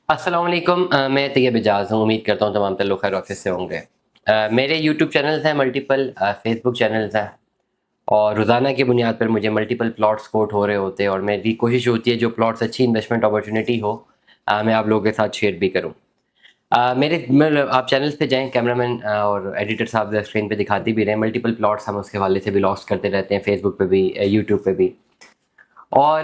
السلام علیکم، میں طیب اجاز ہوں. امید کرتا ہوں تمام تعلق خیر آفس سے ہوں گے. میرے یوٹیوب چینلز ہیں ملٹیپل، فیس بک چینلز ہیں، اور روزانہ کی بنیاد پر مجھے ملٹیپل پلاٹس کوٹ ہو رہے ہوتے ہیں، اور میری کوشش ہوتی ہے جو پلاٹس اچھی انویسٹمنٹ اپرچونیٹی ہو میں آپ لوگوں کے ساتھ شیئر بھی کروں. آپ چینلز پہ جائیں، کیمرہ مین اور ایڈیٹر صاحب اسکرین پہ دکھاتی بھی رہے ہیں ملٹیپل پلاٹس. ہم اس کے حوالے سے بھی لاس کرتے رہتے ہیں، فیس بک پہ بھی، یوٹیوب پہ بھی. اور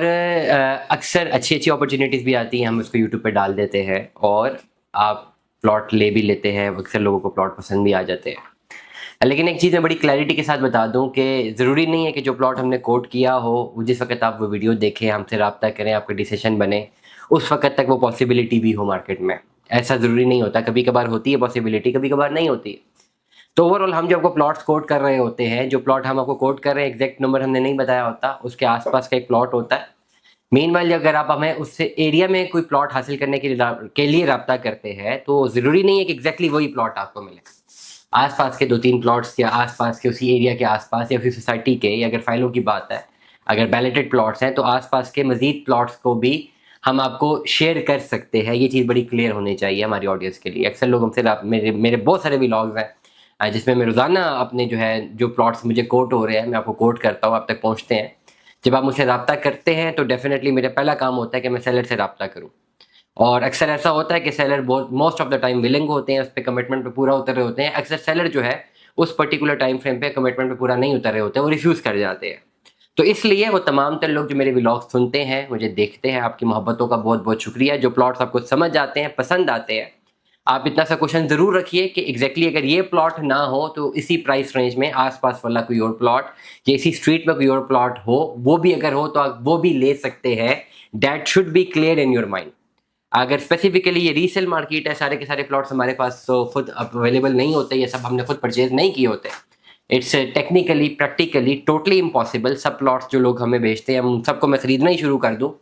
اکثر اچھی اپرچونیٹیز بھی آتی ہیں، ہم اس کو یوٹیوب پہ ڈال دیتے ہیں اور آپ پلاٹ لے بھی لیتے ہیں. اکثر لوگوں کو پلاٹ پسند بھی آ جاتے ہیں. لیکن ایک چیز میں بڑی کلیئرٹی کے ساتھ بتا دوں کہ ضروری نہیں ہے کہ جو پلاٹ ہم نے کوٹ کیا ہو جس وقت آپ وہ ویڈیو دیکھیں، ہم سے رابطہ کریں، آپ کا ڈیسیشن بنے، اس وقت تک وہ پاسبلٹی بھی ہو مارکیٹ میں. ایسا ضروری نہیں ہوتا، کبھی کبھار ہوتی ہے پاسبلٹی، کبھی کبھار نہیں ہوتی. تو اوور آل ہم جو آپ کو پلاٹس کوٹ کر رہے ہوتے ہیں، جو پلاٹ ہم آپ کو کوٹ کر رہے ہیں ایگزیکٹ نمبر ہم نے نہیں بتایا ہوتا، اس کے آس پاس کا ایک پلاٹ ہوتا ہے. مین وائل اگر آپ ہمیں اس سے ایریا میں کوئی پلاٹ حاصل کرنے کے لیے رابطہ کرتے ہیں تو ضروری نہیں ہے کہ ایگزیکٹلی وہی پلاٹ آپ کو ملے. آس پاس کے 2-3 پلاٹس یا آس پاس کے اسی ایریا کے آس پاس یا اسی سوسائٹی کے، یا اگر فائلوں کی بات ہے، اگر بیلیٹڈ پلاٹس ہیں تو آس پاس کے مزید پلاٹس کو بھی ہم آپ کو شیئر کر سکتے ہیں. یہ چیز بڑی کلیئر ہونی چاہیے ہماری آڈینس کے لیے. اکثر لوگ ہم سے میرے بہت سارے ولاگز ہیں جس میں روزانہ اپنے جو پلاٹس مجھے کوٹ ہو رہے ہیں میں آپ کو کوٹ کرتا ہوں، آپ تک پہنچتے ہیں. جب آپ مجھ سے رابطہ کرتے ہیں تو ڈیفینیٹلی میرا پہلا کام ہوتا ہے کہ میں سیلر سے رابطہ کروں. اور اکثر ایسا ہوتا ہے کہ seller most of the time ولنگ ہوتے ہیں، اس پہ کمٹمنٹ پہ پورا اتر رہے ہوتے ہیں. اکثر سیلر جو ہے اس پرٹیکولر ٹائم فریم پہ کمٹمنٹ پہ پورا نہیں اتر رہے ہوتے ہیں، وہ ریفیوز کر جاتے ہیں. تو اس لیے وہ تمام تر لوگ جو میرے ولاگ سنتے ہیں، مجھے دیکھتے ہیں، آپ کی محبتوں کا بہت بہت شکریہ. جو پلاٹس آپ کو سمجھ آتے ہیں، پسند آتے ہیں، آپ اتنا سا کوشچن ضرور رکھیے کہ ایگزیکٹلی اگر یہ پلاٹ نہ ہو تو اسی پرائس رینج میں آس پاس والا کوئی اور پلاٹ یا اسی اسٹریٹ میں کوئی اور پلاٹ ہو، وہ بھی اگر ہو تو آپ وہ بھی لے سکتے ہیں. That should be clear in your mind. اگر اسپیسیفکلی یہ ریسیل مارکیٹ ہے، سارے کے سارے پلاٹس ہمارے پاس تو خود اویلیبل نہیں ہوتے، یہ سب ہم نے خود پرچیز نہیں کیے ہوتے. It's technically practically totally impossible. سب پلاٹس جو لوگ ہمیں بیچتے ہیں، ہم سب کو میں خریدنا ہی شروع کر دوں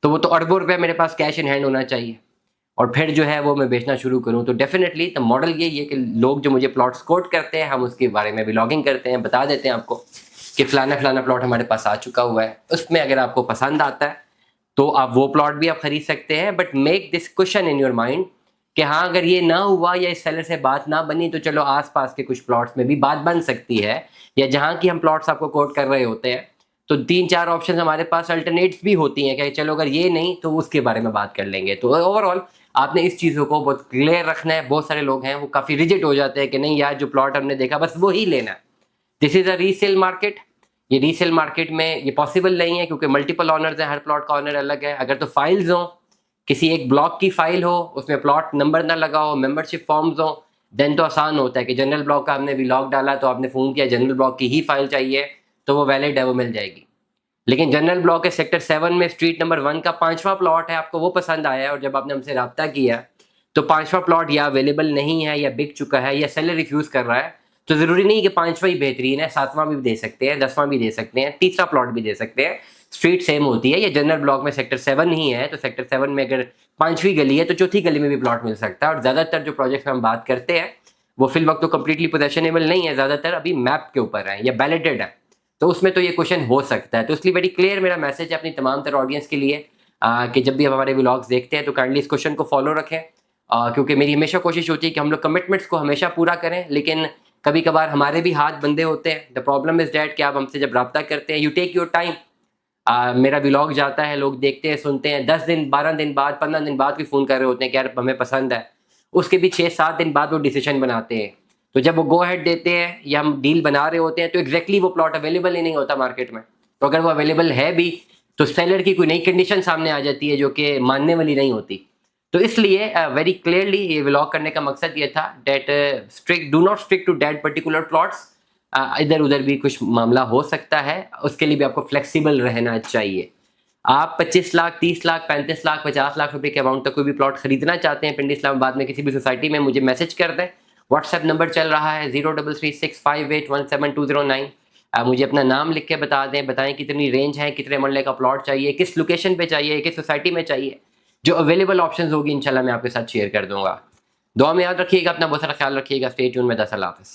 تو وہ تو اربوں روپے میرے پاس کیش ان ہینڈ ہونا چاہیے، اور پھر جو ہے وہ میں بیچنا شروع کروں. تو ڈیفینیٹلی تو ماڈل یہی ہے کہ لوگ جو مجھے پلاٹس کوٹ کرتے ہیں، ہم اس کے بارے میں ولاگنگ کرتے ہیں، بتا دیتے ہیں آپ کو کہ فلانا فلانا پلاٹ ہمارے پاس آ چکا ہوا ہے. اس میں اگر آپ کو پسند آتا ہے تو آپ وہ پلاٹ بھی آپ خرید سکتے ہیں. But make this question in your mind کہ ہاں اگر یہ نہ ہوا یا اس سیلر سے بات نہ بنی تو چلو آس پاس کے کچھ پلاٹس میں بھی بات بن سکتی ہے، یا جہاں کی ہم پلاٹس آپ کو کوٹ کر رہے ہوتے ہیں تو 3-4 آپشن ہمارے پاس الٹرنیٹس بھی ہوتی ہیں کہ چلو اگر یہ نہیں تو اس کے بارے میں بات کر لیں گے. تو اوور آل آپ نے اس چیزوں کو بہت کلیئر رکھنا ہے. بہت سارے لوگ ہیں وہ کافی ریجٹ ہو جاتے ہیں کہ نہیں یار جو پلاٹ ہم نے دیکھا بس وہی لینا ہے. دس از اے ریسیل مارکیٹ. یہ ریسیل مارکیٹ میں یہ پاسبل نہیں ہے کیونکہ ملٹیپل آنرز ہیں، ہر پلاٹ کا آنر الگ ہے. اگر تو فائلز ہوں، کسی ایک بلاک کی فائل ہو، اس میں پلاٹ نمبر نہ لگا ہو، ممبر شپ فارمز ہوں، دین تو آسان ہوتا ہے کہ جنرل بلاک کا ہم نے ولاگ ڈالا تو آپ نے فون کیا جنرل بلاک کی ہی فائل چاہیے تو وہ ویلڈ ہے، وہ مل جائے گی. لیکن جنرل بلاک کے سیکٹر 7 میں اسٹریٹ نمبر 1 کا 5واں پلاٹ ہے، آپ کو وہ پسند آیا ہے اور جب آپ نے ہم سے رابطہ کیا تو 5واں پلاٹ یا اویلیبل نہیں ہے یا بک چکا ہے یا سیلر ریفیوز کر رہا ہے، تو ضروری نہیں کہ 5واں ہی بہترین ہے، 7واں بھی دے سکتے ہیں، 10واں بھی دے سکتے ہیں، تیسرا پلاٹ بھی دے سکتے ہیں. اسٹریٹ سیم ہوتی ہے. یہ جنرل بلاک میں سیکٹر 7 ہی ہے تو سیکٹر 7 میں اگر 5ویں گلی ہے تو 4تھی گلی میں بھی پلاٹ مل سکتا ہے. اور زیادہ تر جو پروجیکٹس میں ہم بات کرتے ہیں وہ فی الوقت تو کمپلیٹلی پوزیشنیبل نہیں ہے، زیادہ تر ابھی میپ کے اوپر ہے یا بیلیٹڈ ہے، تو اس میں تو یہ کوشچن ہو سکتا ہے. تو اس لیے ویری کلیئر میرا میسج ہے اپنی تمام تر آڈینس کے لیے کہ جب بھی ہم ہمارے ولاگس دیکھتے ہیں تو کائنڈلی اس کوشچن کو فالو رکھیں، کیونکہ میری ہمیشہ کوشش ہوتی ہے کہ ہم لوگ کمٹمنٹس کو ہمیشہ پورا کریں، لیکن کبھی کبھار ہمارے بھی ہاتھ بندے ہوتے ہیں. دا پرابلم از دیٹ کہ آپ ہم سے جب رابطہ کرتے ہیں، یو ٹیک یور ٹائم. میرا ولاگ جاتا ہے، لوگ دیکھتے ہیں، سنتے ہیں، 10 دن 12 دن بعد 15 دن بعد بھی فون کر رہے ہوتے ہیں کہ یار ہمیں پسند ہے. اس کے بھی 6-7 دن بعد وہ ڈیسیشن بناتے ہیں. تو جب وہ گو ہیڈ دیتے ہیں یا ہم ڈیل بنا رہے ہوتے ہیں تو ایگزیکٹلی وہ پلاٹ اویلیبل ہی نہیں ہوتا مارکیٹ میں. تو اگر وہ اویلیبل ہے بھی تو سیلر کی کوئی نئی کنڈیشن سامنے آ جاتی ہے جو کہ ماننے والی نہیں ہوتی. تو اس لیے ویری کلیئرلی یہ ولاگ کرنے کا مقصد یہ تھا that do not struck to that particular plots. ادھر ادھر بھی کچھ معاملہ ہو سکتا ہے، اس کے لیے بھی آپ کو فلیکسیبل رہنا چاہیے. آپ 25 لاکھ 30 لاکھ 35 لاکھ 50 لاکھ روپے کے اماؤنٹ تک کوئی بھی پلاٹ خریدنا چاہتے ہیں پنڈی اسلام آباد میں کسی بھی سوسائٹی میں، مجھے میسج کر دیں. واٹس ایپ نمبر چل رہا ہے 0336581729. مجھے اپنا نام لکھ کے بتا دیں، بتائیں کتنی رینج ہے، کتنے مرلے کا پلاٹ چاہیے، کس لوکیشن پہ چاہیے، کس سوسائٹی میں چاہیے. جو اویلیبل آپشنز ہوگی انشاءاللہ میں آپ کے ساتھ شیئر کر دوں گا. دعا میں یاد رکھیے گا، اپنا بہت سارا خیال رکھیے گا. Stay tune. میں 10 اللہ حافظ.